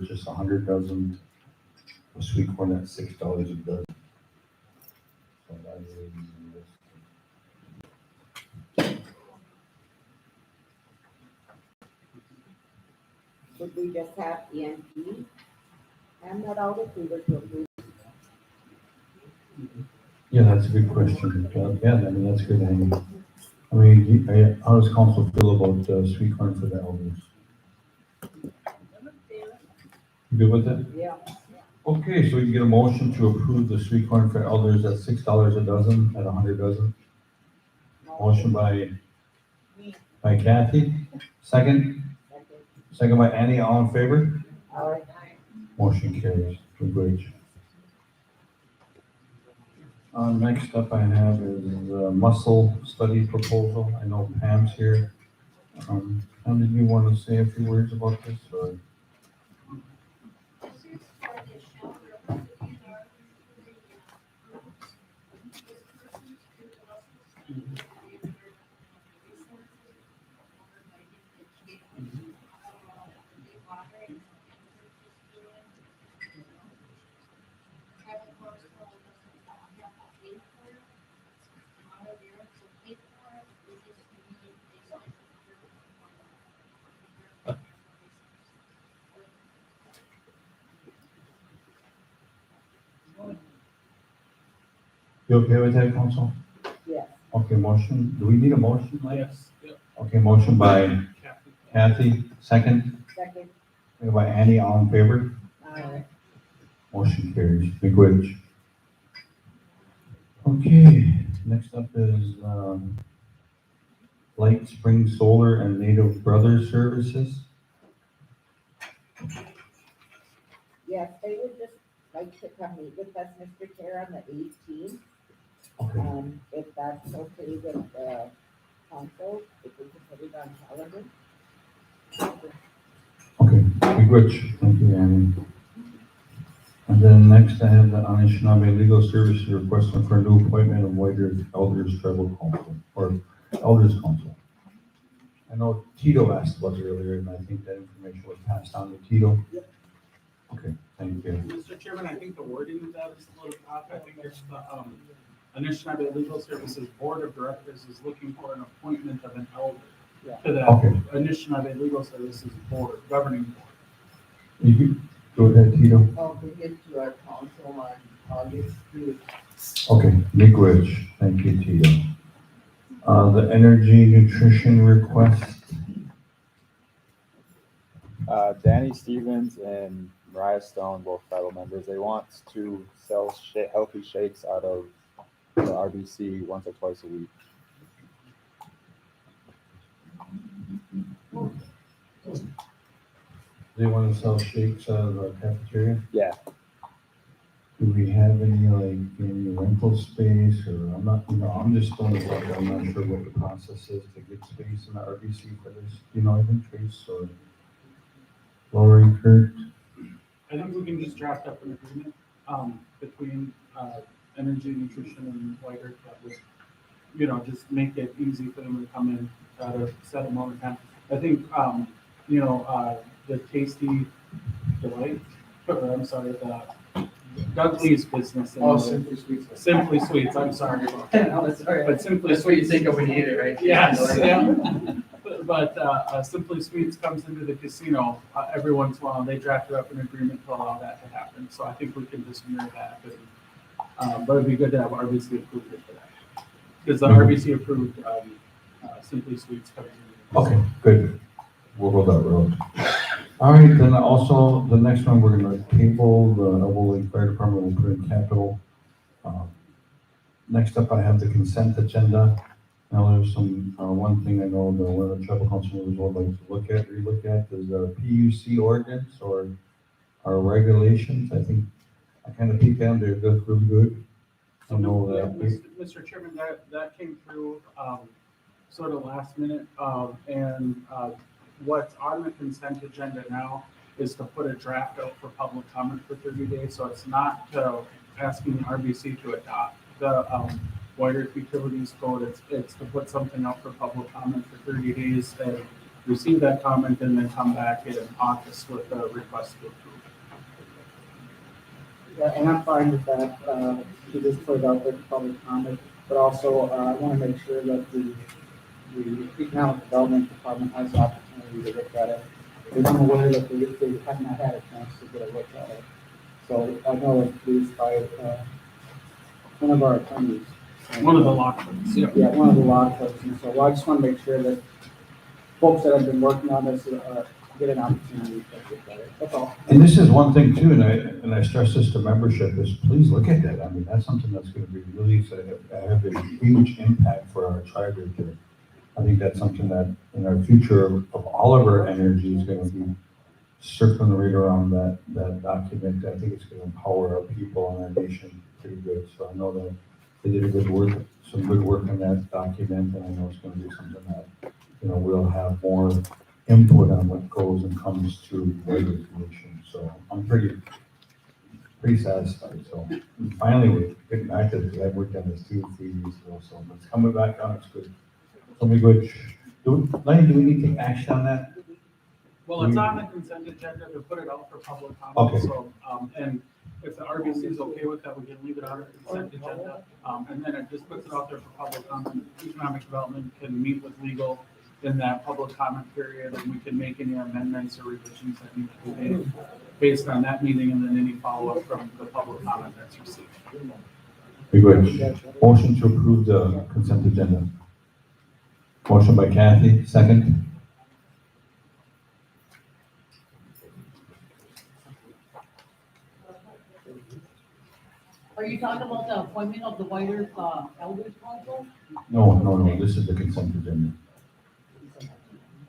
purchase 100 dozen of sweet corn at $6 a dozen. So that is, Would we just have EMP and that out if we were to approve? yeah, that's a good question. Yeah, I mean, that's good. I mean, how does council feel about sweet corn for the elders? You good with that? Yeah. Okay, so we can get a motion to approve the sweet corn for elders at $6 a dozen, at 100 dozen. Motion by Kathy, second by Annie, all in favor? All right. Motion carries. Congratulations. Next up I have is muscle study proposal. I know Pam's here. Pam, did you want to say a few words about this, or? You okay with that, council? Yes. Okay, motion. Do we need a motion, Mike? Yes. Yep. Okay, motion by Kathy, second by Annie, all in favor? All right. Motion carries. Miigwech. Okay, next up is Light Spring Solar and Native Brothers Services. Yes, they would just like to come meet with us, Mr. Chair, on the 18th. Okay, If that's okay with the council, if we can put it on calendar. okay, Miigwech. Thank you, Annie. And then next I have the Anishinaabe Legal Services requesting for a new appointment of White Earth Elders Tribal Council, or Elders Council. I know Tito asked about it earlier, and I think that information was passed on to Tito. Yep. Okay, thank you. Mr. Chairman, I think the wording of that is a little off. I think it's the Anishinaabe Legal Services Board of Directors is looking for an appointment of an elder to the Okay. Anishinaabe Legal Services Board, governing board. You can go ahead, Tito. I'll bring it to our council on August 5th. Okay, Miigwech. Thank you, Tito. The energy nutrition request. Danny Stevens and Mariah Stone, both tribal members, they want to sell healthy shakes out of the RBC once or twice a week. They want to sell shakes out of the cafeteria? Yeah. Do we have any rental space, or I'm just throwing it out there. I'm not sure what the process is to get space in the RBC for this. Do you know anything, Trace, or Lori, Kurt? I think we can just draft up an agreement between Energy, Nutrition, and White Earth that would, just make it easy for them to come in at a set amount of time. I think, the Tasty Delight, or I'm sorry, the Doug Lee's business. Simply Sweets. Simply Sweets, I'm sorry. No, that's all right. But Simply That's what you think of when you eat it, right? Yes, yeah. But Simply Sweets comes into the casino every once in a while. They drafted up an agreement to allow that to happen. So I think we can just mirror that. But it'd be good to have RBC approved it for that. Because the RBC approved Simply Sweets coming in. Okay, good. We'll go that road. All right, then also the next one, we're gonna table the Elbow Lake Fire Department will put in capital. Next up, I have the consent agenda. Now, there's some, one thing I know that one of the tribal council members would like to relook at is the PUC ordinance or our regulations. I think I kind of peeked down there, it looks really good. I know that. Mr. Chairman, that came through sort of last minute, and what's on the consent agenda now is to put a draft out for public comment for 30 days. So it's not asking the RBC to adopt the White Earth Utilities Code. It's to put something out for public comment for 30 days and receive that comment and then come back in August with a request to approve. Yeah, and I'm fine with that, to just put it out there for public comment, but also, I wanna make sure that the economic development department has the opportunity to look at it. And I'm aware that they have not had a chance to get a look at it. So I know it's produced by, one of our attorneys. One of the law firms, yeah. Yeah, one of the law clerks, and so I just wanna make sure that folks that have been working on this, get an opportunity to look at it, that's all. And this is one thing too, and I stress this to membership, is please look at that. I mean, that's something that's gonna be really, have a huge impact for our tribe right there. I think that's something that in our future of all of our energy is gonna be circling right around that document. I think it's gonna empower our people and our nation pretty good. So I know that they did some good work on that document, and I know it's gonna be something that, we'll have more input on what goes and comes through Whiter Commission. So I'm pretty satisfied. So finally, we're getting back to this, because I've worked on this 2 or 3 years ago, so it's coming back on, it's good. So we good. Lenny, do we need to take action on that? Well, it's on the consent agenda to put it out for public comment, Okay. so, and if the RBC is okay with that, we can leave it on the consent agenda. And then it just puts it out there for public comment. Economic development can meet with legal in that public comment period, and we can make any amendments or revisions that need to be made based on that meeting, and then any follow-up from the public comment that's received. Very good. Motion to approve the consent agenda. Motion by Kathy, second. Are you talking about the appointment of the Whiter, Elders Council? No, this is the consent agenda.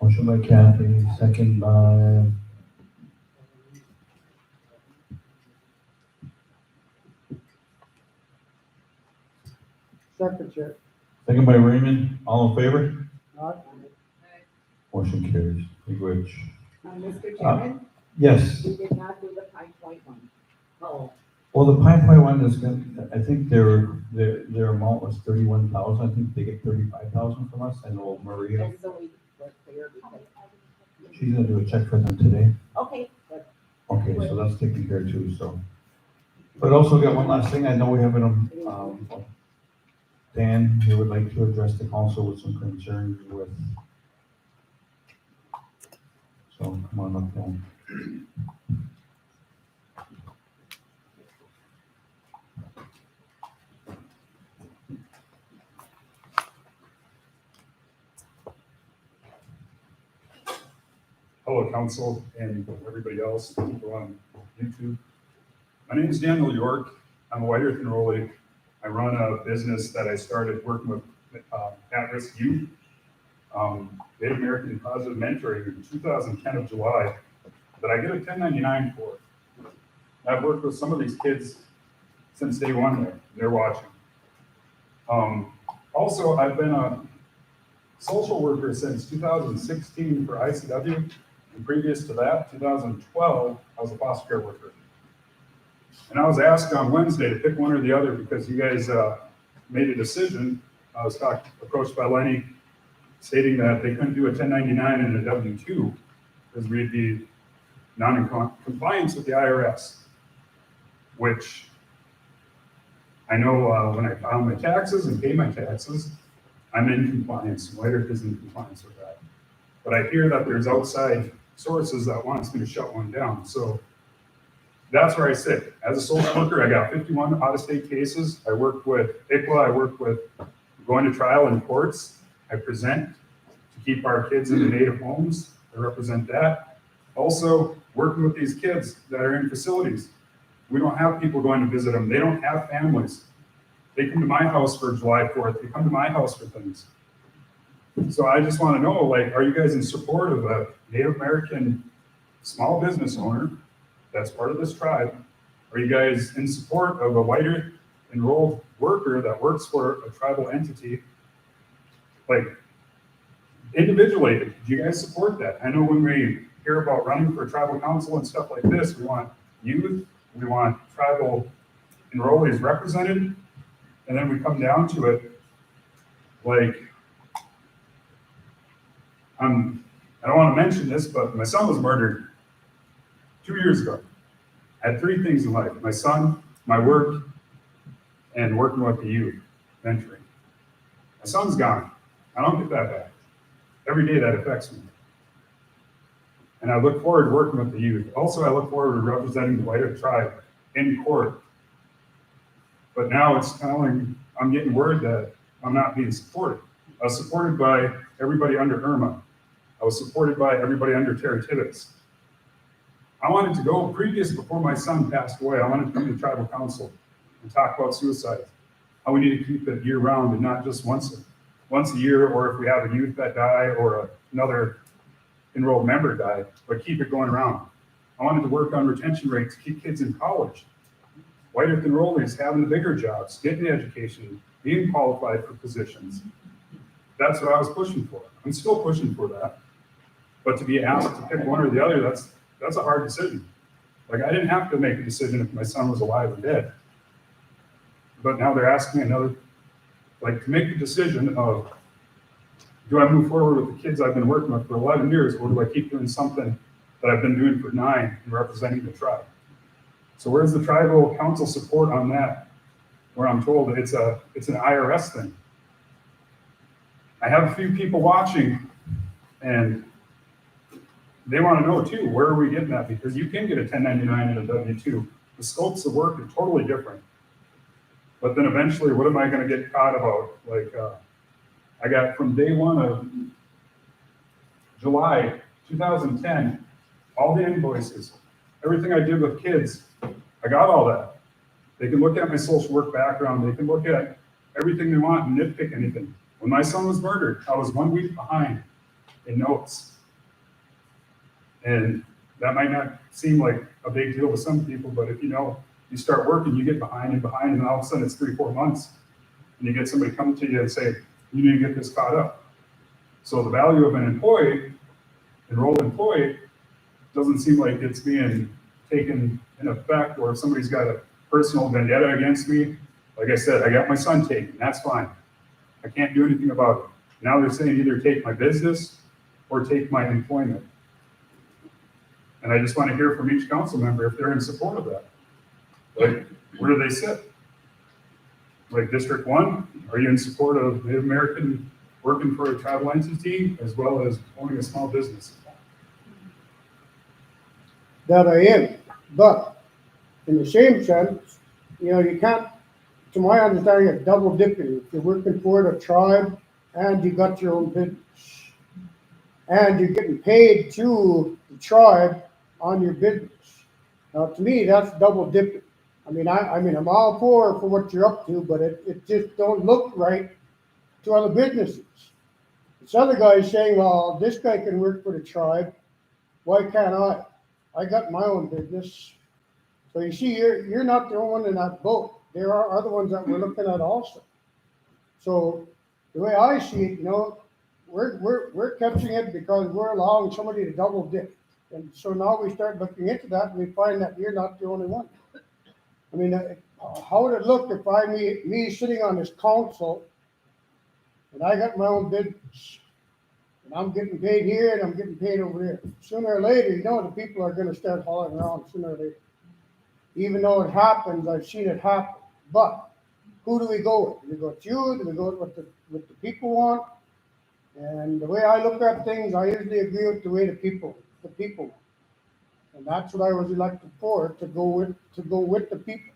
Motion by Kathy, second by, Secretary. second by Raymond, all in favor? Aye. Motion carries. Very good. Mr. Chairman, Yes, we did not do the Pine Point one. Oh, well, the Pine Point one is gonna, I think their amount was 31,000, I think they get 35,000 from us. I know Maria, Just so we were clear, because, she's gonna do a check for them today. okay, good. Okay, so that's taken care of too, so. But also got one last thing, I know we have it Dan, he would like to address the council with some concerns with. So come on up, Dan. Hello, council and everybody else, people on YouTube. My name is Daniel York. I'm a White Earth enrollee. I run a business that I started working with at-risk youth, Native American Positive Mentoring in 2010 of July, that I get a 1099 for. I've worked with some of these kids since day one there. They're watching. Also, I've been a social worker since 2016 for ICW. And previous to that, 2012, I was a foster care worker. And I was asked on Wednesday to pick one or the other because you guys made a decision. I was approached by Lenny stating that they couldn't do a 1099 and a W-2 because we'd be non-compliance with the IRS, which I know when I file my taxes and pay my taxes, I'm in compliance. White Earth is in compliance with that. But I hear that there's outside sources that wants me to shut one down. So that's where I sit. As a social worker, I got 51 out-of-state cases. I work with ICWA. I work with going to trial in courts. I present to keep our kids in the native homes. I represent that. Also, working with these kids that are in facilities. We don't have people going to visit them. They don't have families. They come to my house for July 4th. They come to my house for things. So I just want to know, like, are you guys in support of a Native American small business owner that's part of this tribe? Are you guys in support of a White Earth enrolled worker that works for a tribal entity? Like, individually, do you guys support that? I know when we hear about running for tribal council and stuff like this, we want youth, we want tribal enrollees represented, and then we come down to it, like, I don't want to mention this, but my son was murdered 2 years ago. I had three things in life: my son, my work, and working with the youth, mentoring. My son's gone. I don't get that back. Every day that affects me. And I look forward to working with the youth. Also, I look forward to representing the White Earth tribe in court. But now it's kind of like I'm getting word that I'm not being supported. I was supported by everybody under Irma. I was supported by everybody under Terry Tibbetts. I wanted to go before my son passed away. I wanted to come to tribal council and talk about suicide. How we need to keep it year round and not just once a year, or if we have a youth that die or another enrolled member die, but keep it going around. I wanted to work on retention rates, keep kids in college. White Earth enrollees having the bigger jobs, getting the education, being qualified for positions. That's what I was pushing for. I'm still pushing for that. But to be asked to pick one or the other, that's a hard decision. Like, I didn't have to make a decision if my son was alive or dead. But now they're asking me to make the decision of, do I move forward with the kids I've been working with for 11 years, or do I keep doing something that I've been doing for 9 and representing the tribe? So where's the tribal council support on that? Where I'm told it's an IRS thing. I have a few people watching, and they want to know too, where are we getting that? Because you can get a 1099 and a W-2. The scopes of work are totally different. But then eventually, what am I going to get caught about? I got from day one of July 2010, all the invoices, everything I did with kids, I got all that. They can look at my social work background. They can look at everything they want and nitpick anything. When my son was murdered, I was 1 week behind in notes. And that might not seem like a big deal to some people, but if you start working, you get behind, and all of a sudden it's 3-4 months. And you get somebody come to you and say, you need to get this caught up. So the value of an enrolled employee, doesn't seem like it's being taken in effect, or if somebody's got a personal vendetta against me. Like I said, I got my son taken, that's fine. I can't do anything about it. Now they're saying either take my business or take my employment. And I just want to hear from each council member if they're in support of that. Like, where do they sit? Like District 1, are you in support of Native American working for a tribal entity as well as owning a small business? That I am, but in the same sense, you can't, to my understanding, it's double dipping. If you're working for the tribe and you got your own business, and you're getting paid to the tribe on your business. Now, to me, that's double dipping. I mean, I'm all for what you're up to, but it just don't look right to other businesses. This other guy is saying, well, this guy can work for the tribe. Why can't I? I got my own business. So you see, you're not the only one in that boat. There are other ones that we're looking at also. So the way I see it, we're catching it because we're allowing somebody to double dip. And so now we start looking into that, and we find that you're not the only one. I mean, how would it look if me sitting on this council, and I got my own business, and I'm getting paid here and I'm getting paid over there. Sooner or later, the people are going to start hauling around sooner or later. Even though it happens, I've seen it happen. But who do we go with? Do we go with you? Do we go with what the people want? And the way I look at things, I usually agree with the way the people want. And that's what I was elected for, to go with the people.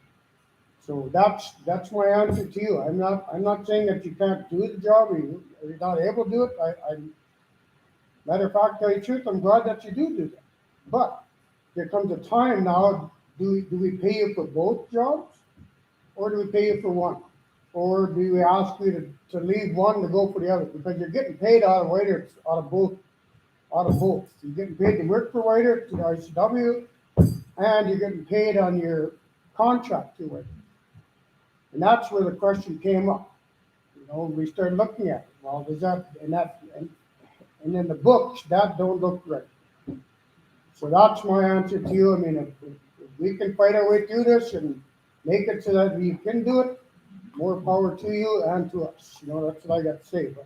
So that's my answer to you. I'm not saying that you can't do the job or you're not able to do it. Matter of fact, tell you the truth, I'm glad that you do that. But there comes a time now, do we pay you for both jobs? Or do we pay you for one? Or do we ask you to leave one to go for the other? Because you're getting paid out of both. You're getting paid to work for White Earth, the ICW, and you're getting paid on your contract to White Earth. And that's where the question came up. We started looking at it. Well, does that, and in the books, that don't look right. So that's my answer to you. I mean, if we can fight our way through this and make it so that we can do it, more power to you and to us. That's what I got to say. But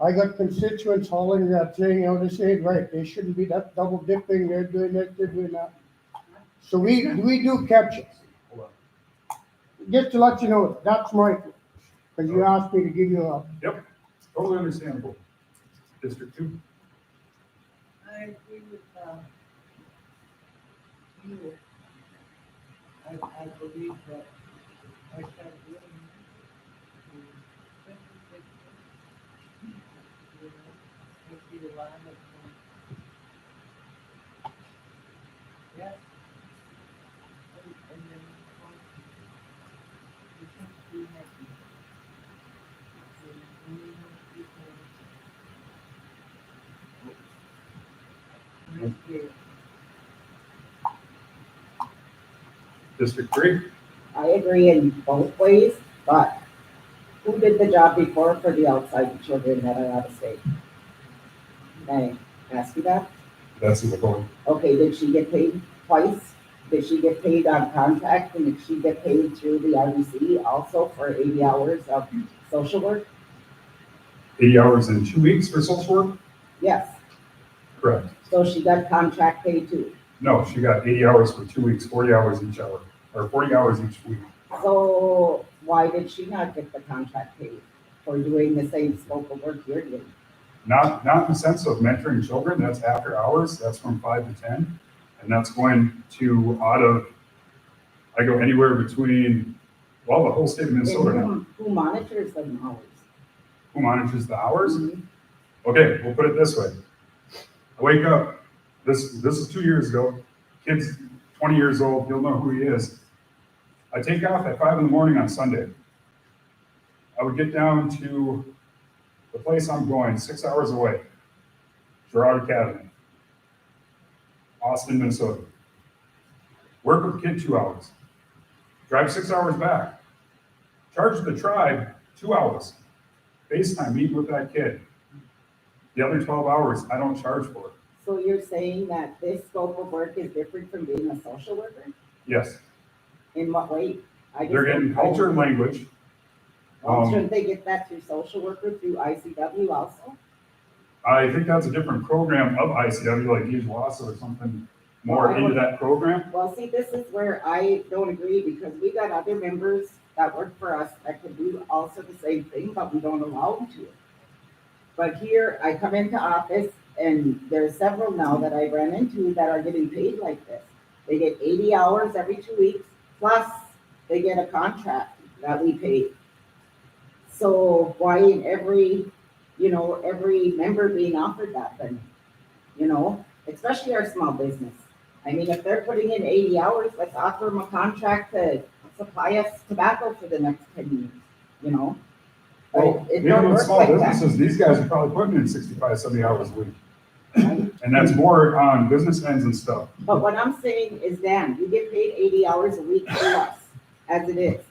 I got constituents hauling that saying, this ain't right. They shouldn't be that double dipping. They're doing this, they're doing that. So we do catch it. Hold on. Just to let you know, that's my, because you asked me to give you a, Yep, totally understandable. District 2, I agree with, you. I believe that I started doing. I see a lot of, yeah. And then, you can't be happy. And when you know people, make it District 3, I agree in both ways, but who did the job before for the outside children that are out of state? Can I ask you that? that's the vote. Okay, did she get paid twice? Did she get paid on contract and did she get paid through the RBC also for 80 hours of social work? 80 hours in 2 weeks for social work? Yes, Correct. so she got contract pay too. No, she got 80 hours for 2 weeks, 40 hours each hour, or 40 hours each week. So why did she not get the contract paid for doing the same scope of work you're doing? Not in the sense of mentoring children, that's after hours, that's from 5 to 10. And that's going to I go anywhere between, well, the whole state of Minnesota now. And who monitors them hours? Who monitors the hours? Mhm. Okay, we'll put it this way. I wake up, this is 2 years ago, kid's 20 years old, you'll know who he is. I take off at 5 in the morning on Sunday. I would get down to the place I'm going, 6 hours away, Girard Academy, Austin, Minnesota. Work with the kid 2 hours. Drive 6 hours back. Charge the tribe 2 hours. FaceTime, meet with that kid. The other 12 hours, I don't charge for it. So you're saying that this scope of work is different from being a social worker? Yes, In what way? I just they're getting don't- culture and language. Well, shouldn't they get that through social worker through ICW also? I think that's a different program of ICW, like Use Wausau or something more Well, I into don't- that program. Well, see, this is where I don't agree because we got other members that work for us that could do also the same thing, but we don't allow them to. But here, I come into office and there's several now that I ran into that are getting paid like this. They get 80 hours every 2 weeks, plus they get a contract that we pay. So why in every member being offered that then? Especially our small business. I mean, if they're putting in 80 hours, let's offer them a contract to supply us tobacco for the next 10 years, But Well, it even don't with work small like that. businesses, these guys are probably putting in 65, 70 hours a week. Right? And that's more on business ends and stuff. But what I'm saying is, Dan, you get paid 80 hours a week for us, as it is.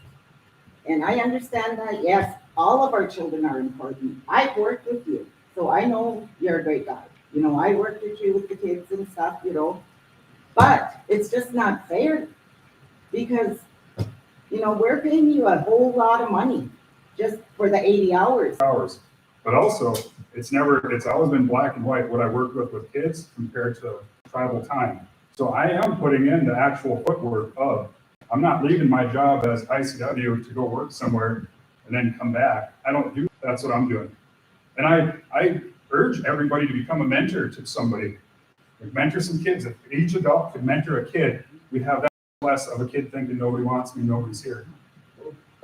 And I understand that, yes, all of our children are important. I've worked with you, so I know you're a great guy. I worked with you with the kids and stuff, But it's just not fair because, we're paying you a whole lot of money just for the 80 hours. But also, it's always been black and white what I work with kids compared to tribal time. So I am putting in the actual footwork I'm not leaving my job as ICW to go work somewhere and then come back. I don't do, that's what I'm doing. And I urge everybody to become a mentor to somebody. Like, mentor some kids. If each adult could mentor a kid, we'd have that less of a kid thinking nobody wants me, nobody's here.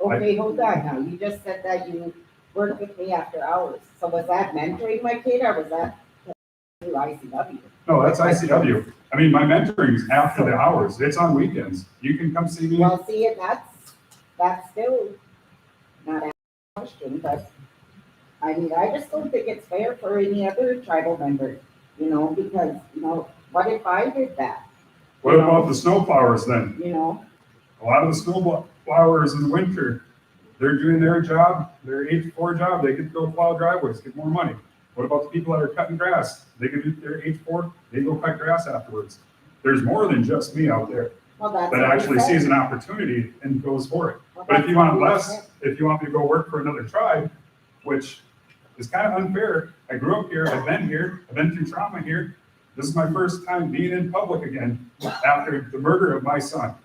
Okay, hold on now. You just said that you worked with me after hours. So was that mentoring my kid or was that through ICW? No, that's ICW. I mean, my mentoring is after the hours. It's on weekends. You can come see me. Well, see, and that's still not a question, but I mean, I just don't think it's fair for any other tribal member, because, what if I did that, What about the snowplowers then? A lot of the snowplowers in the winter, they're doing their job, their H4 job, they get to go plow driveways, get more money. What about the people that are cutting grass? They can do their H4, they go cut grass afterwards. There's more than just me out there Well, that's that what we actually said. sees an opportunity and goes for it. Well, But if that's you what want we less, said. if you want me to go work for another tribe, which is kind of unfair. I grew up here, I've been through trauma here. This is my first time being in public again after the murder of my son.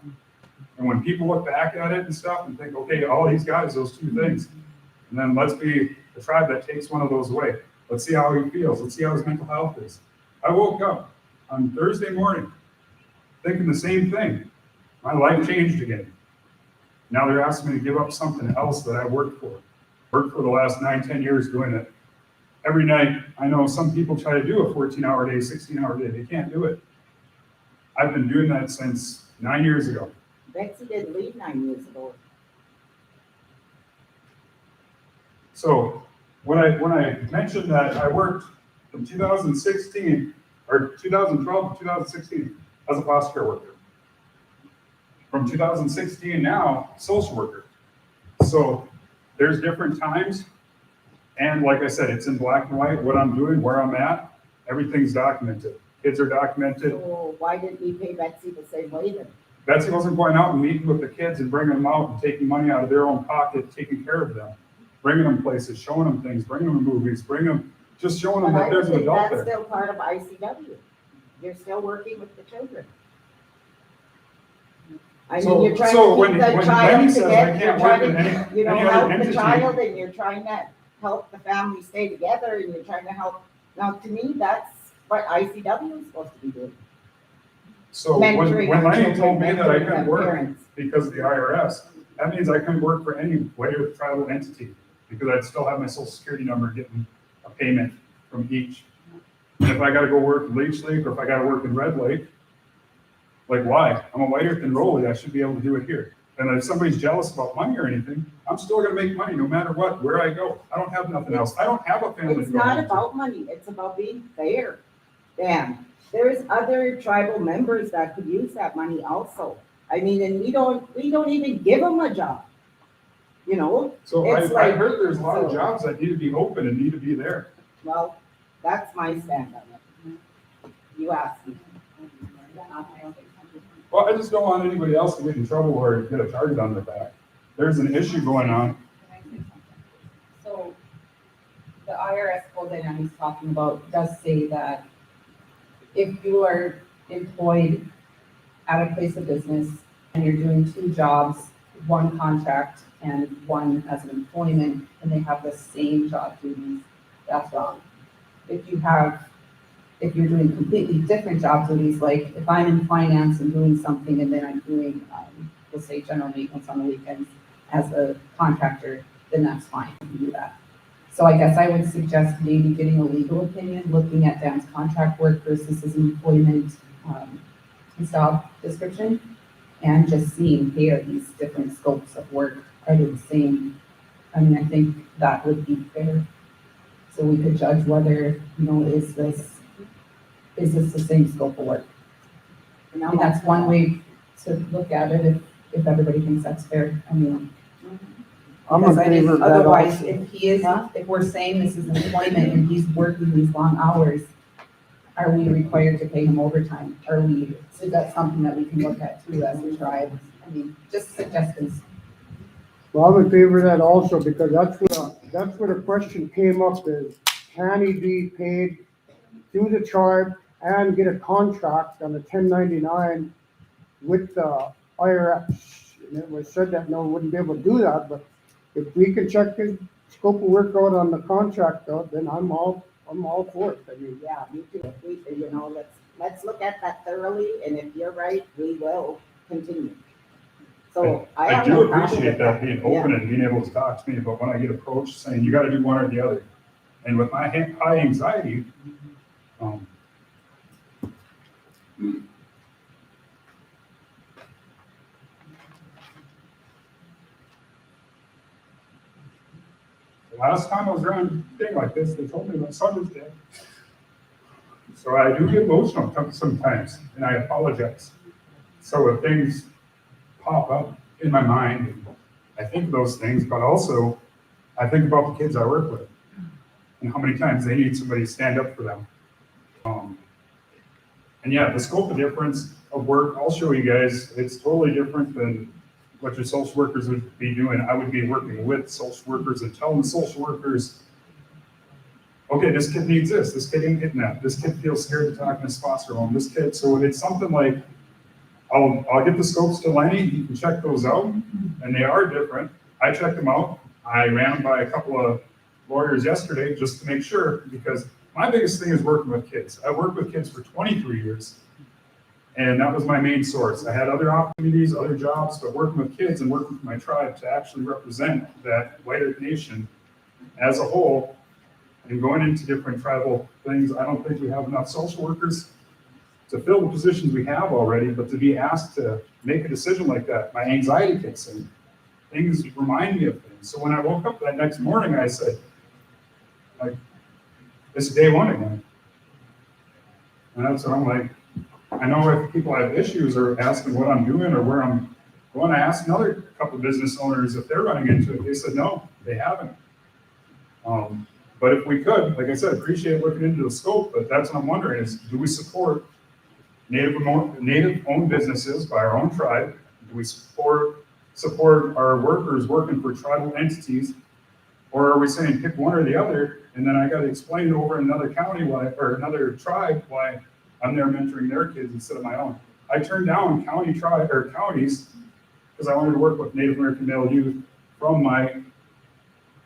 And when people look back at it and stuff and think, okay, all he's got is those two things. And then let's be the tribe that takes one of those away. Let's see how he feels. Let's see how his mental health is. I woke up on Thursday morning thinking the same thing. My life changed again. Now they're asking me to give up something else that I worked for the last 9-10 years doing it. Every night, I know some people try to do a 14-hour day, 16-hour day. They can't do it. I've been doing that since 9 years ago. Betsy didn't leave 9 years ago. So when I mentioned that I worked from 2016 or 2012 to 2016 as a foster care worker. From 2016 now, social worker. So there's different times. And like I said, it's in black and white, what I'm doing, where I'm at, everything's documented. Kids are documented. So why didn't we pay Betsy the same way then? Betsy wasn't going out and meeting with the kids and bringing them out and taking money out of their own pocket, taking care of them, bringing them places, showing them things, bringing them to movies, just showing them But that I there's an think adult that's there. still part of ICW. You're still working with the children. I So- mean, you're trying so to when- keep the when child Lenny says I together, you're can't work trying in any to, other help the entity- child and you're trying to help the family stay together and you're trying to help. Now, to me, that's what ICW is supposed to be doing. So when Mentoring Lenny children, told me that I mentoring couldn't work parents. because of the IRS, that means I couldn't work for any White Earth tribal entity because I'd still have my social security number getting a payment from each. And if I gotta go work in Leech Lake or if I gotta work in Red Lake, like why? I'm a White Earth enrollee, I should be able to do it here. And if somebody's jealous about money or anything, I'm still gonna make money no matter what, where I go. I don't have nothing else. I don't have a family. It's to go not home to. about money, it's about being fair. Dan, there's other tribal members that could use that money also. I mean, and we don't even give them a job. You know, So it's I like- heard there's a lot of jobs that need to be open and need to be there. well, that's my stand on it. You asked me. Well, I just don't want anybody else to get in trouble or get a target on their back. There's an issue going on. So the IRS code that Annie's talking about does say that if you are employed at a place of business and you're doing two jobs, one contract and one as an employment, and they have the same job duties, that's wrong. If you're doing completely different job duties, like if I'm in finance and doing something and then I'm doing, let's say general maintenance on the weekends as a contractor, then that's fine, you can do that. So I guess I would suggest maybe getting a legal opinion, looking at Dan's contract work versus his employment, his job description, and just seeing, hey, are these different scopes of work, are they the same? I mean, I think that would be fair. So we could judge whether, is this the same scope of work? And And that's one way to look at it if everybody thinks that's fair. I mean, I'm in because I mean, favor of that otherwise, also. if he is, if we're saying this is employment and he's working these long hours, are we required to pay him overtime? So that's something that we can look at too as a tribe. I mean, just suggestions. Well, I'm in favor of that also, because that's where the question came up is, can he be paid through the tribe and get a contract on a 1099 with the IRS? And it was said that no, wouldn't be able to do that, but if we can check his scope of work out on the contract out, then I'm all for it. I mean, Yeah, me too. Let's look at that thoroughly, and if you're right, we will continue. So I I have do no problem appreciate with that being Yeah. open and being able to talk to me, but when I get approached saying, you gotta do one or the other. And with my high anxiety, the last time I was around a thing like this, they told me my son was dead. So I do get emotional sometimes, and I apologize. So if things pop up in my mind, I think of those things, but also I think about the kids I work with and how many times they need somebody to stand up for them. And yeah, the scope of difference of work, I'll show you guys, it's totally different than what your social workers would be doing. I would be working with social workers and telling the social workers, okay, this kid needs this kid ain't getting that, this kid feels scared to talk in his foster home, this kid, so it's something like, I'll get the scopes to Lenny, he can check those out, and they are different. I checked them out, I ran them by a couple of lawyers yesterday just to make sure, because my biggest thing is working with kids. I worked with kids for 23 years, and that was my main source. I had other opportunities, other jobs, but working with kids and working with my tribe to actually represent that White Earth Nation as a whole, and going into different tribal things, I don't think we have enough social workers to fill the positions we have already, but to be asked to make a decision like that, my anxiety kicks in. Things remind me of things. So when I woke up that next morning, I said, like, it's day one again. And that's what I'm like, I know if people have issues or asking what I'm doing or where I'm going, I asked another couple of business owners if they're running into it. They said, no, they haven't. But if we could, like I said, appreciate looking into the scope, but that's what I'm wondering is, do we support native-owned businesses by our own tribe? Do we support our workers working for tribal entities? Or are we saying pick one or the other, and then I got to explain over in another county why, or another tribe why I'm there mentoring their kids instead of my own? I turned down counties because I wanted to work with Native American male youth from my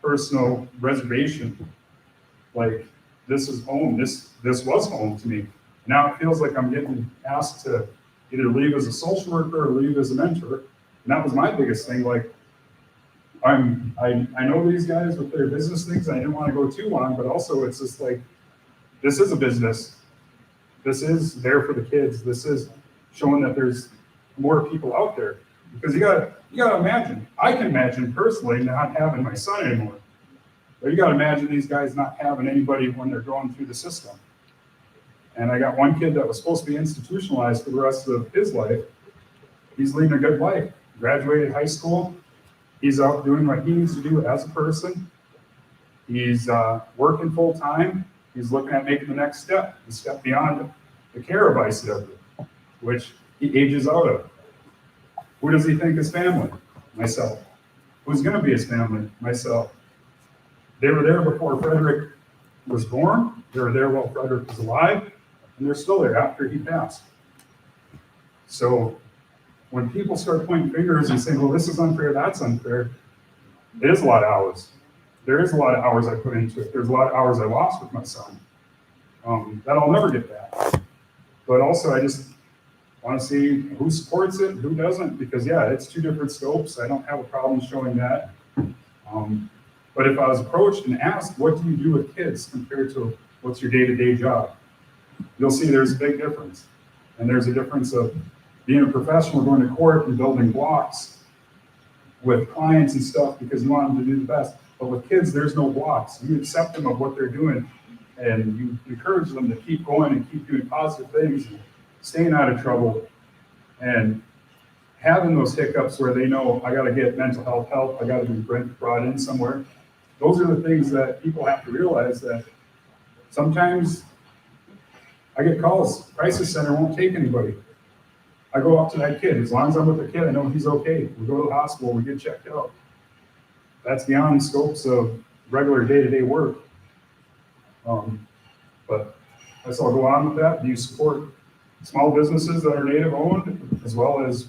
personal reservation. Like, this is home. This was home to me. Now it feels like I'm getting asked to either leave as a social worker or leave as a mentor. And that was my biggest thing. Like, I know these guys with their business things. I didn't want to go too long, but also it's just like, this is a business. This is there for the kids. This is showing that there's more people out there. Because you gotta imagine. I can imagine personally not having my son anymore. But you gotta imagine these guys not having anybody when they're going through the system. And I got one kid that was supposed to be institutionalized for the rest of his life. He's leading a good life. Graduated high school. He's out doing what he needs to do as a person. He's working full time. He's looking at making the next step, the step beyond the care of ICW, which he ages out of. Who does he think is family? Myself. Who's going to be his family? Myself. They were there before Frederick was born. They were there while Frederick was alive, and they're still there after he passed. So when people start pointing fingers and saying, well, this is unfair, that's unfair, it is a lot of hours. There is a lot of hours I put into it. There's a lot of hours I lost with my son. That I'll never get back. But also, I just want to see who supports it, who doesn't, because yeah, it's two different scopes. I don't have a problem showing that. But if I was approached and asked, what do you do with kids compared to what's your day-to-day job? You'll see there's a big difference. And there's a difference of being a professional, going to court and building blocks with clients and stuff because you want them to do the best. But with kids, there's no blocks. You accept them of what they're doing and you encourage them to keep going and keep doing positive things, and staying out of trouble and having those hiccups where they know I got to get mental health help, I got to be brought in somewhere. Those are the things that people have to realize, that sometimes I get calls, crisis center won't take anybody. I go up to that kid. As long as I'm with the kid, I know he's okay. We go to the hospital, we get checked out. That's beyond scopes of regular day-to-day work. But I guess I'll go on with that. Do you support small businesses that are native owned, as well as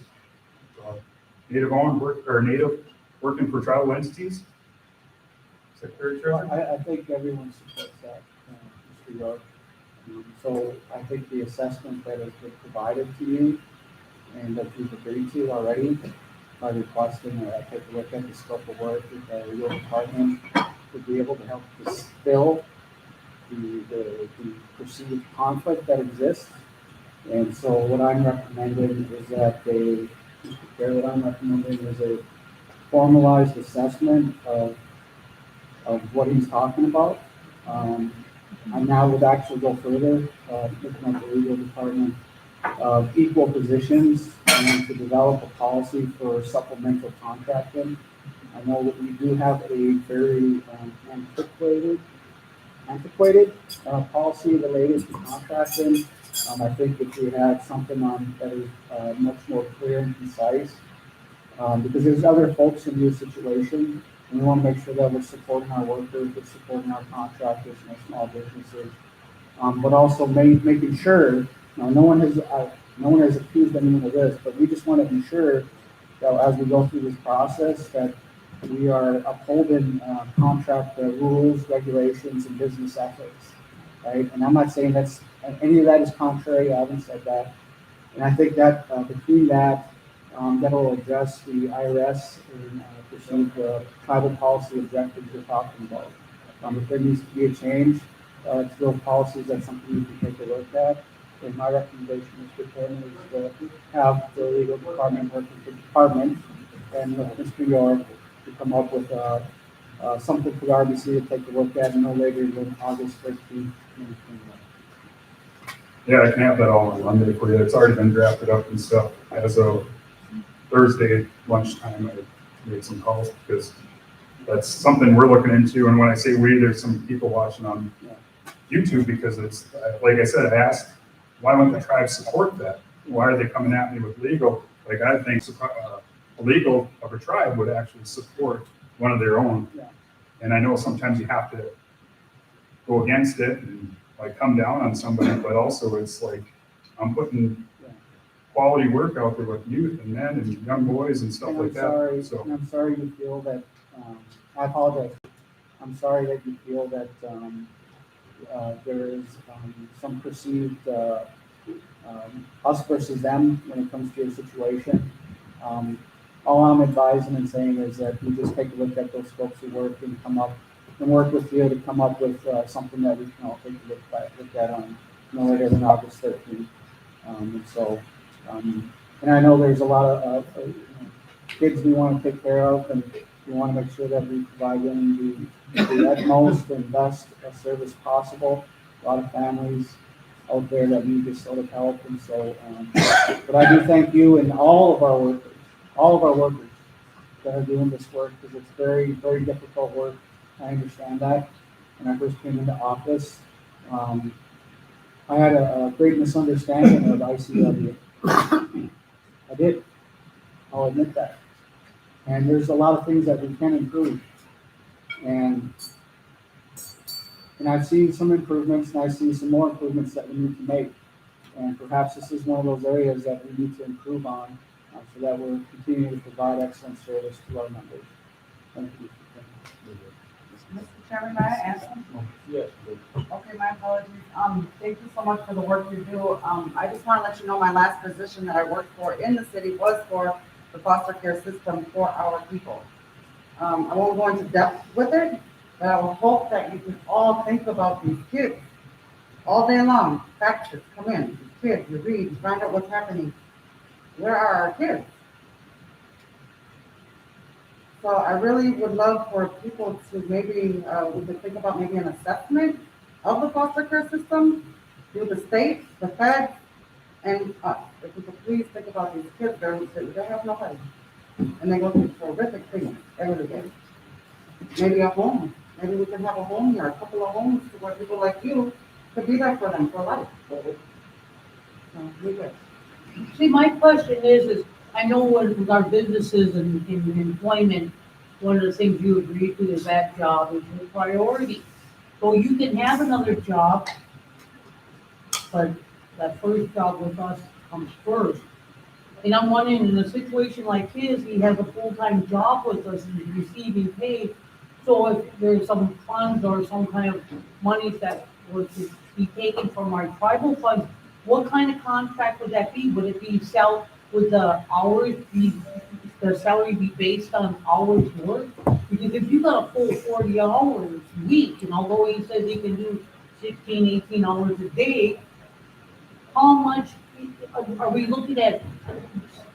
native owned or native working for tribal entities? Secretary Treasurer? I think everyone supports that, Mr. York. So I think the assessment that has been provided to you and that you've agreed to already by requesting that I take a look at the scope of work with the legal department to be able to help distill the perceived conflict that exists. And so what I'm recommending is that a formalized assessment of what he's talking about. I now would actually go further, looking at the legal department of equal positions and to develop a policy for supplemental contracting. I know that we do have a very antiquated policy related to contracting. I think if we had something on that is much more clear and concise, because there's other folks in your situation We want to make sure that we're supporting our workers, we're supporting our contractors and our small businesses. But also making sure, no one has accused anyone of this, but we just want to ensure that as we go through this process, that we are upholding contract rules, regulations, and business ethics, right? And I'm not saying any of that is contrary. I haven't said that. And I think that between that, that'll address the IRS and pursue the tribal policy objectives you're talking about. If there needs to be a change to those policies, that's something you can take a look at. And my recommendation, Mr. Chairman, is to have the legal department work with the department and with Mr. York to come up with something for the RBC to take a look at no later than August 13th, 2021. Yeah, I can have that all on Monday for you. It's already been drafted up and stuff. As of Thursday lunchtime, I made some calls because that's something we're looking into. And when I say we, there's some people watching on YouTube because it's, like I said, I asked, why wouldn't the tribe support that? Why are they coming at me with legal? Like, I think legal of a tribe would actually support one of their own. Yeah. And I know sometimes you have to go against it and like come down on somebody, but also it's like, I'm putting quality work out there with youth and men and young boys and stuff And like I'm sorry, that. So and I'm sorry you feel that, I apologize. I'm sorry that you feel that there is some perceived us versus them when it comes to your situation. All I'm advising and saying is that you just take a look at those scopes of work and come up and work with you to come up with something that we can all take a look at on no later than August 13th. And I know there's a lot of kids we want to take care of, and we want to make sure that we provide them the utmost and best service possible. A lot of families out there that need this sort of help, and so, but I do thank you and all of our workers that are doing this work, because it's very, very difficult work. I understand that. When I first came into office, I had a great misunderstanding of ICW. I did. I'll admit that. And there's a lot of things that we can improve. And I've seen some improvements, and I see some more improvements that we need to make. And perhaps this is one of those areas that we need to improve on, so that we're continuing to provide excellent service to our members. Thank you. Mr. Chairman, may I ask something? Yes. Okay, my apologies. Thank you so much for the work you do. I just want to let you know my last position that I worked for in the city was for the foster care system for our people. I won't go into depth with it, but I will hope that you can all think about these kids all day long. Faxes come in, these kids, you read, you find out what's happening. Where are our kids? So I really would love for people to maybe, we could think about maybe an assessment of the foster care system through the state, the feds, and us. If we could please think about these kids, they have nobody. And they go through horrific things every day. Maybe a home. Maybe we can have a home here, a couple of homes to where people like you could be there for them for life. So, we good. See, my question is I know with our businesses and in employment, one of the things you agree to is that job is your priority. So you can have another job, but that first job with us comes first. And I'm wondering, in a situation like his, he has a full-time job with us and he's receiving pay. So if there's some funds or some kind of money that was to be taken from our tribal funds, what kind of contract would that be? Would it be would the hours be, the salary be based on hours worked? Because if you got a full 40 hours a week, and although he says he can do 16, 18 hours a day, how much are we looking at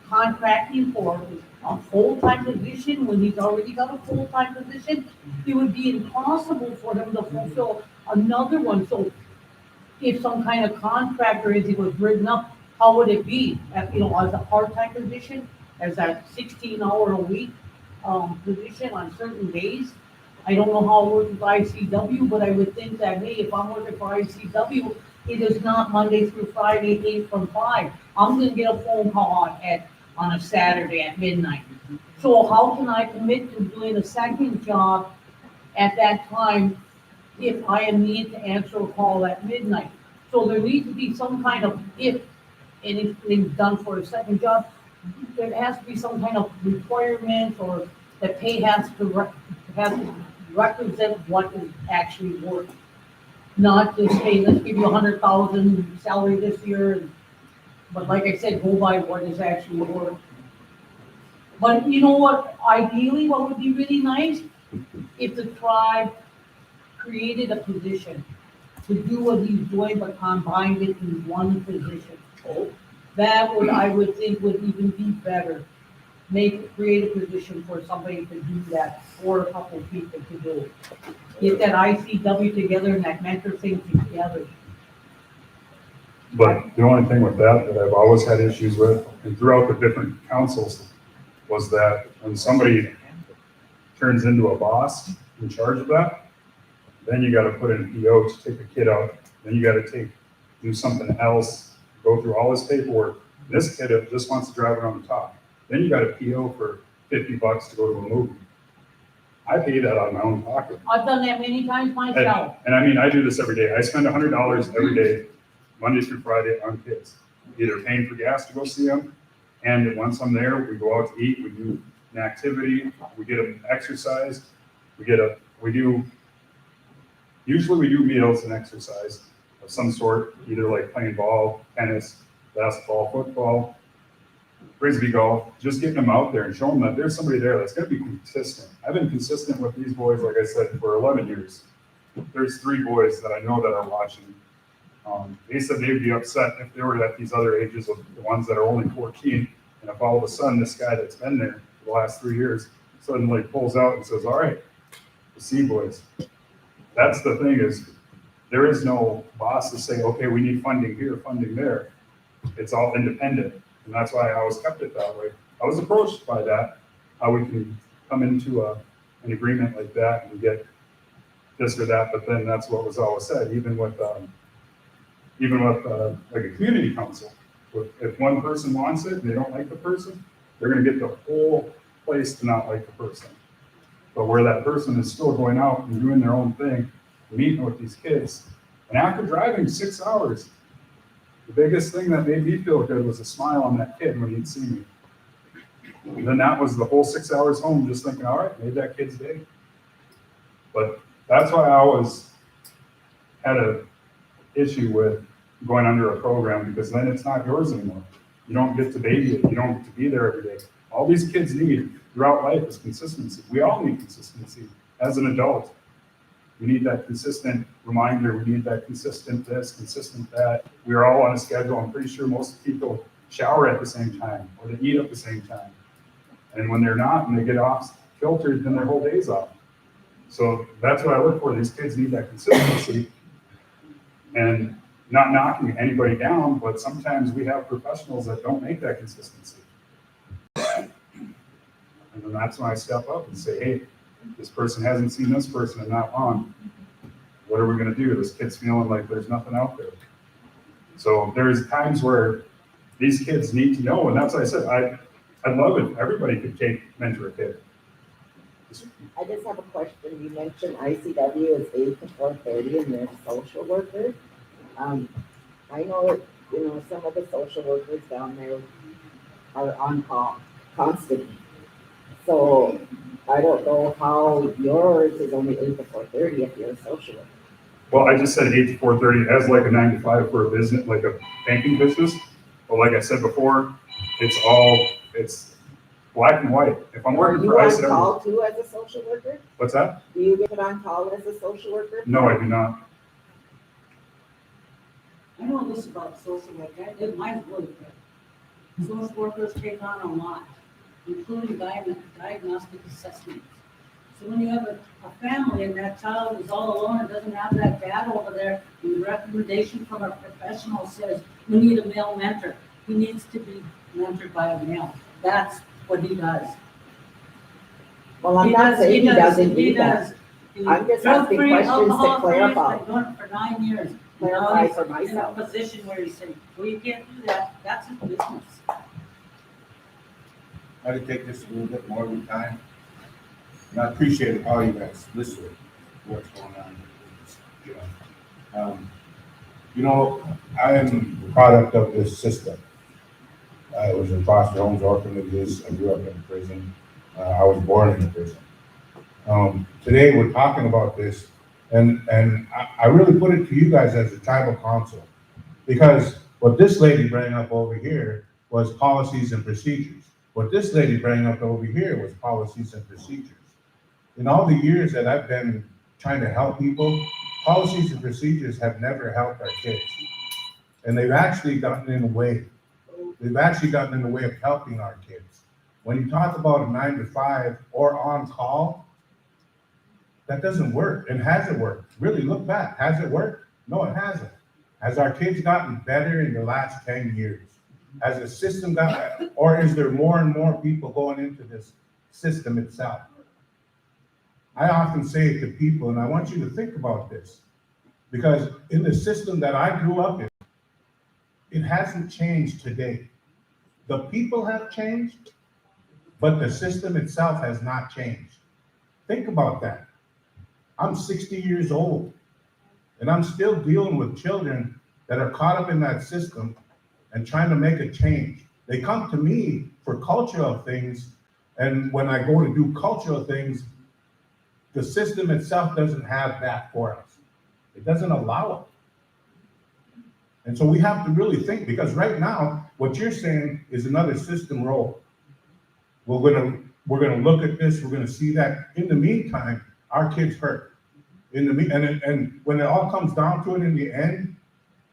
contracting for a full-time position when he's already got a full-time position? It would be impossible for him to fulfill another one. So if some kind of contract or anything was written up, how would it be? As a part-time position, as a 16-hour-a-week position on certain days? I don't know how it works with ICW, but I would think that, hey, if I'm working for ICW, it is not Monday through Friday, 8 from 5. I'm gonna get a phone call at on a Saturday at midnight. So how can I commit to doing a second job at that time if I need to answer a call at midnight? So there needs to be some kind of, if anything's done for a second job, there has to be some kind of requirement or the pay has to represent what is actually worth. Not just say, let's give you 100,000 salary this year, but like I said, go by what is actually worth. But you know what, ideally, what would be really nice, if the tribe created a position to do what he's doing, but combined it in one position. That would, I would think, would even be better. Create a position for somebody to do that, or a couple of people to do it. Get that ICW together and that mentor thing together. But the only thing with that I've always had issues with, and throughout the different councils, was that when somebody turns into a boss in charge of that, then you gotta put in a PO to take the kid out, then you gotta do something else, go through all this paperwork. This kid just wants to drive around the top. Then you got a PO for $50 to go to a movie. I pay that out of my own pocket. I've done that many times myself. And I mean, I do this every day. I spend $100 every day, Monday through Friday, on kids. Either paying for gas to go see them, and once I'm there, we go out to eat, we do an activity, we get them exercised, usually we do meals and exercise of some sort, either like playing ball, tennis, basketball, football, frisbee golf, just getting them out there and showing them that there's somebody there that's gonna be consistent. I've been consistent with these boys, like I said, for 11 years. There's 3 boys that I know that are watching. They said they'd be upset if they were at these other ages of the ones that are only 14, and if all of a sudden this guy that's been there for the last 3 years suddenly pulls out and says, all right, the C boys. That's the thing, is there is no boss to say, okay, we need funding here, funding there. It's all independent, and that's why I always kept it that way. I was approached by that, how we can come into an agreement like that and get this or that, but then that's what was always said, even with like a community council. If one person wants it and they don't like the person, they're gonna get the whole place to not like the person. But where that person is still going out and doing their own thing, meeting with these kids, and after driving 6 hours, the biggest thing that made me feel good was a smile on that kid when he'd see me. And then that was the whole 6 hours home, just thinking, all right, made that kid's day. But that's why I always had a issue with going under a program, because then it's not yours anymore. You don't get to baby it. You don't get to be there every day. All these kids need throughout life is consistency. We all need consistency as an adult. We need that consistent reminder. We need that consistent this, consistent that. We are all on a schedule. I'm pretty sure most people shower at the same time or they eat at the same time. And when they're not and they get off filtered, then their whole day's off. So that's what I look for. These kids need that consistency. And not knocking anybody down, but sometimes we have professionals that don't make that consistency. And then that's when I step up and say, hey, this person hasn't seen this person in that long. What are we gonna do? This kid's feeling like there's nothing out there. So there's times where these kids need to know, and that's why I said, I'd love it. Everybody could mentor a kid. I just have a question. You mentioned ICW is 8 to 4:30 and they're social workers. I know, some of the social workers down there are on call constantly. So I don't know how yours is only 8 to 4:30 if you're a social worker. Well, I just said 8 to 4:30 as like a 9 to 5 for a business, like a banking business. But like I said before, it's black and white. If I'm working for Are you ICW. on call too as a social worker? What's that? Do you get on call as a social worker? No, I do not. I know this about social work, I did mine really good. Social workers take on a lot, including diagnostic assessments. So when you have a family and that child is all alone and doesn't have that dad over there, and the recommendation from a professional says, we need a male mentor. He needs to be mentored by a male. That's what he does. Well, I'm not saying he doesn't do that. He I'm just does asking free questions to alcohol free, clarify. he's been doing it for 9 years. Clarify for In a myself. position where you say, well, you can't do that, that's his business. try to take this a little bit more of time. And I appreciate all you guys listening to what's going on. You know, I am a product of this system. I was in foster homes, orphanages. I grew up in prison. I was born in a prison. Today we're talking about this, and I really put it to you guys as a tribal council, because what this lady brought up over here was policies and procedures. What this lady brought up over here was policies and procedures. In all the years that I've been trying to help people, policies and procedures have never helped our kids. And they've actually gotten in the way. They've actually gotten in the way of helping our kids. When you talk about a 9 to 5 or on call, that doesn't work. And has it worked? Really, look back. Has it worked? No, it hasn't. Has our kids gotten better in the last 10 years? Has the system gotten, or is there more and more people going into this system itself? I often say to people, and I want you to think about this, because in the system that I grew up in, it hasn't changed today. The people have changed, but the system itself has not changed. Think about that. I'm 60 years old, and I'm still dealing with children that are caught up in that system and trying to make a change. They come to me for cultural things, and when I go to do cultural things, the system itself doesn't have that for us. It doesn't allow it. And so we have to really think, because right now, what you're saying is another system role. We're gonna look at this, we're gonna see that. In the meantime, our kids hurt. And when it all comes down to it in the end,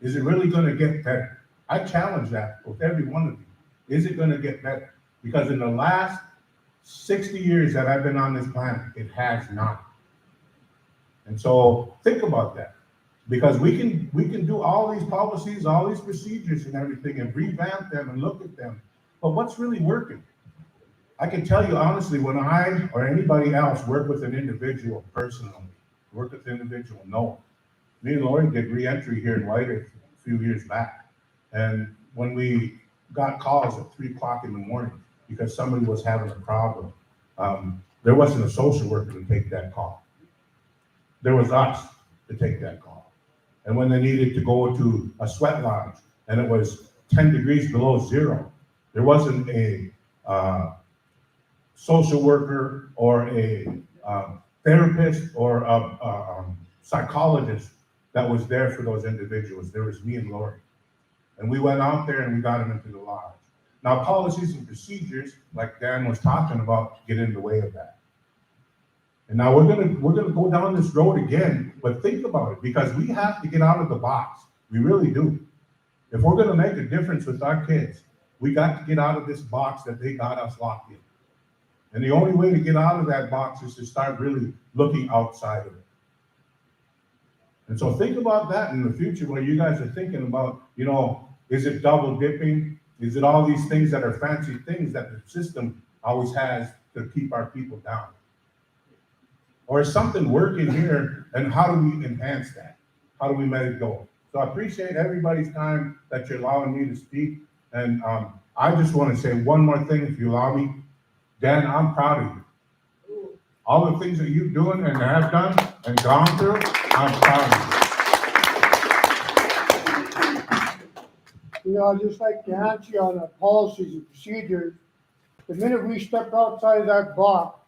is it really gonna get better? I challenge that with every one of you. Is it gonna get better? Because in the last 60 years that I've been on this planet, it has not. And so think about that. Because we can do all these policies, all these procedures and everything, and revamp them and look at them. But what's really working? I can tell you honestly, when I or anybody else work with an individual personally, no. Me and Lori did re-entry here in Whiter a few years back. And when we got calls at 3:00 in the morning because somebody was having a problem, there wasn't a social worker to take that call. There was us to take that call. And when they needed to go to a sweat lodge and it was 10 degrees below zero, there wasn't a social worker or a therapist or a psychologist that was there for those individuals. There was me and Lori. And we went out there and we got them into the lodge. Now, policies and procedures, like Dan was talking about, get in the way of that. And now we're gonna go down this road again, but think about it, because we have to get out of the box. We really do. If we're gonna make a difference with our kids, we got to get out of this box that they got us locked in. And the only way to get out of that box is to start really looking outside of it. And so think about that in the future when you guys are thinking about, is it double dipping? Is it all these things that are fancy things that the system always has to keep our people down? Or is something working here, and how do we enhance that? How do we let it go? So I appreciate everybody's time that you're allowing me to speak. And I just want to say one more thing, if you allow me. Dan, I'm proud of you. All the things that you're doing and have done and gone through, I'm proud of you. I'd just like to answer you on the policies and procedures. The minute we step outside of that box,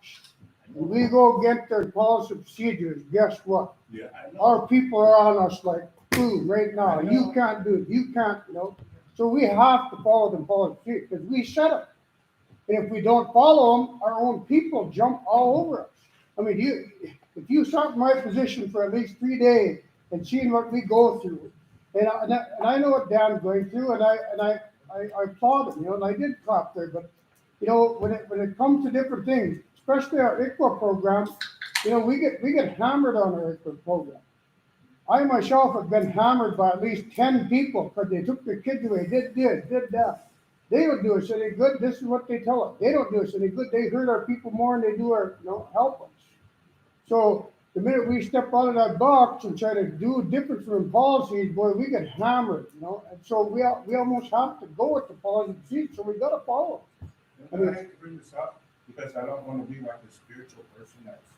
and we go against their policy and procedures, guess what? Yeah, I know. Our people are on us like, boom, right now. You can't do it. You can't, So we have to follow them policies because we set them. And if we don't follow them, our own people jump all over us. I mean, if you sat in my position for at least 3 days and seen what we go through, and I know what Dan's going through, and I applaud him, and I did clap there, but when it comes to different things, especially our ICWA program, we get hammered on our ICWA program. I myself have been hammered by at least 10 people because they took their kids away, did this, did that. They don't do us any good. This is what they tell us. They don't do us any good. They hurt our people more than they do help us. So the minute we step out of that box and try to do different from policies, boy, we get hammered, And so we almost have to go with the policy, so we got to follow. And I hate to bring this up because I don't want to be like a spiritual person that's,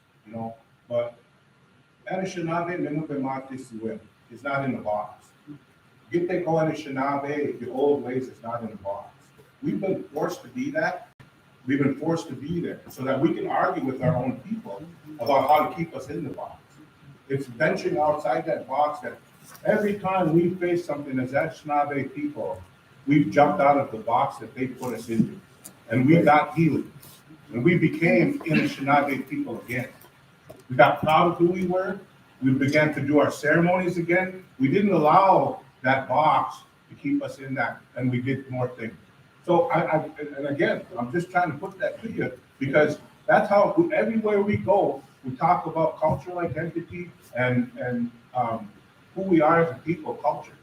but Anishinaabe, Menubemati Siwim, is not in the box. Get they go Anishinaabe, the old ways is not in the box. We've been forced to be that. We've been forced to be there so that we can argue with our own people about how to keep us in the box. It's venturing outside that box that every time we face something as Anishinaabe people, we've jumped out of the box that they put us into. And we got healing. And we became Anishinaabe people again. We got proud of who we were. We began to do our ceremonies again. We didn't allow that box to keep us in that, and we did more things. So and again, I'm just trying to put that to you because that's how everywhere we go, we talk about cultural identity and who we are as a people, culture.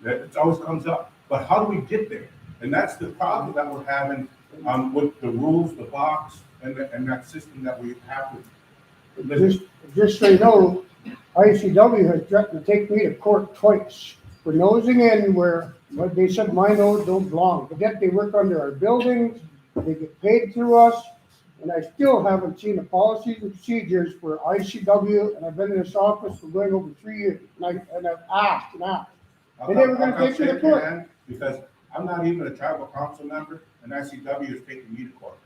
It always comes up. But how do we get there? And that's the problem that we're having with the rules, the box, and that system that we have with. Just so you know, ICW has threatened to take me to court twice for nosing in where they said my nose don't belong. But yet they work under our buildings, they get paid through us, and I still haven't seen the policies and procedures for ICW, and I've been in this office for going over 3 years, and I've asked and asked. And they were gonna take me to court. Because I'm not even a tribal council member, and ICW is taking me to court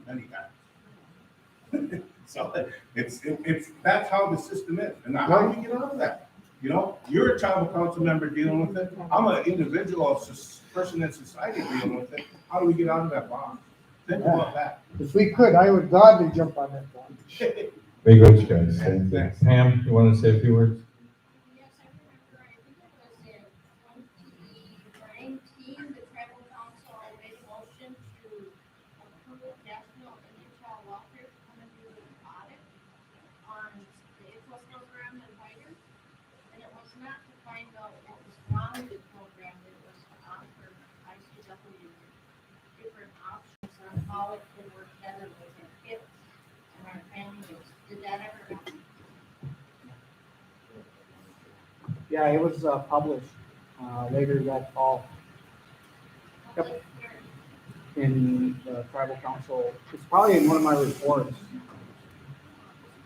many times. So it's that's how the system is, and how do we get out of that? You're a tribal council member dealing with it. I'm an individual person in society dealing with it. How do we get out of that box? Think about that. If we could, I would gladly jump on that one. Very good, guys. Thank you. Pam, you want to say a few words? Yes, I remember, I think it was in 2019, the tribal council made a motion to approve National Indian Child Welfare to come and do an audit on the IFLS program and Whiter. And it was not to find out what was wrong with the program, it was to offer ICW different options on how it can work better with our kids and our families. Did that ever happen? Yeah, it was published later that fall Okay, in the tribal council. It's probably in one of my reports.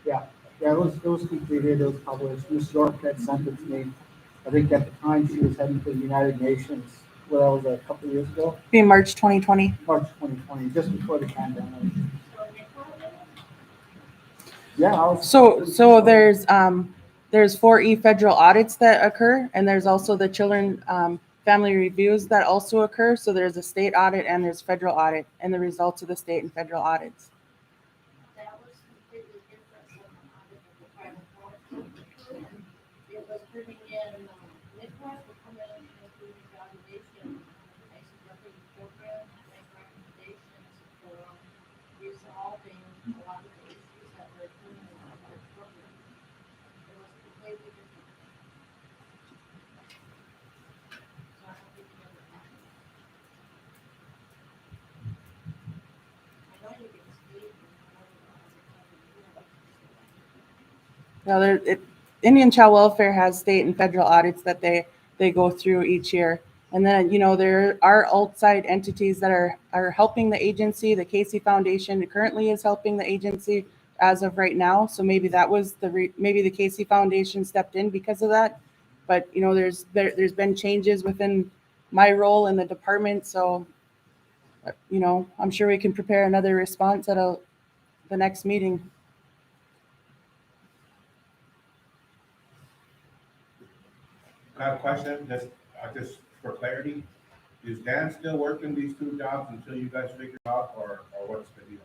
Yeah, it was completed, it was published. Ms. York had sent it to me. I think at the time she was heading to the United Nations. Well, that was a couple of years ago, In March 2020. March 2020, just before the pandemic. so they called it? Yeah, I was. So there's 4 federal audits that occur, and there's also the children family reviews that also occur. So there's a state audit and there's federal audit, and the results of the state and federal audits. That was completely different from the audit of the private council. It was bringing in, midwives would come in and do an evaluation on the ICW program and make recommendations for resolving a lot of the issues that were occurring in the program. It was completely different. So I don't think it ever happened. I know you get state and Now, Indian Child Welfare has state and federal audits that they go through each year. And then, there are outside entities that are helping the agency. The Casey Foundation currently is helping the agency as of right now. So maybe that was maybe the Casey Foundation stepped in because of that. But, there's been changes within my role in the department. So, I'm sure we can prepare another response at the next meeting. I have a question, just for clarity. Is Dan still working these 2 jobs until you guys figure it out, or what's the deal?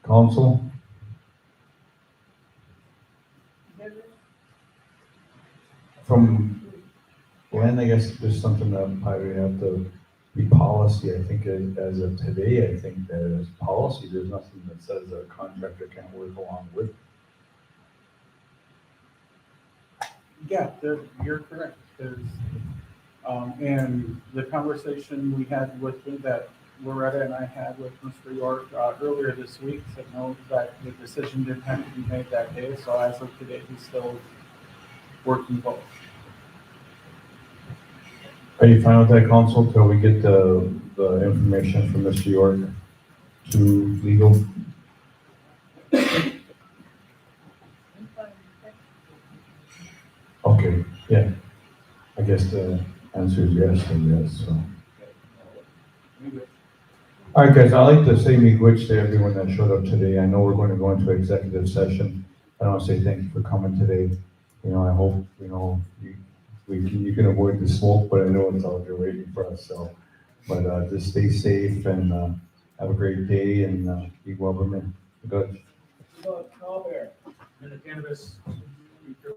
Council? From Glenn, I guess there's something that probably have to be policy. I think as of today, I think that as policy, there's nothing that says that a contractor can't work along with. Yeah, you're correct. There's, and the conversation we had that Loretta and I had with Mr. York earlier this week said no, that the decision didn't have to be made that day. So as of today, he's still working both. Are you fine with that, council, till we get the information from Mr. York to legal? Okay, yeah. I guess the answer is yes and yes, so. All right, guys, I'd like to say miigwech to everyone that showed up today. I know we're going to go into executive session. I want to say thank you for coming today. You know, I hope, you know, you can avoid the smoke, but I know it's out there waiting for us, so. But just stay safe and have a great day and be well, man. Good. So, Bear, in the cannabis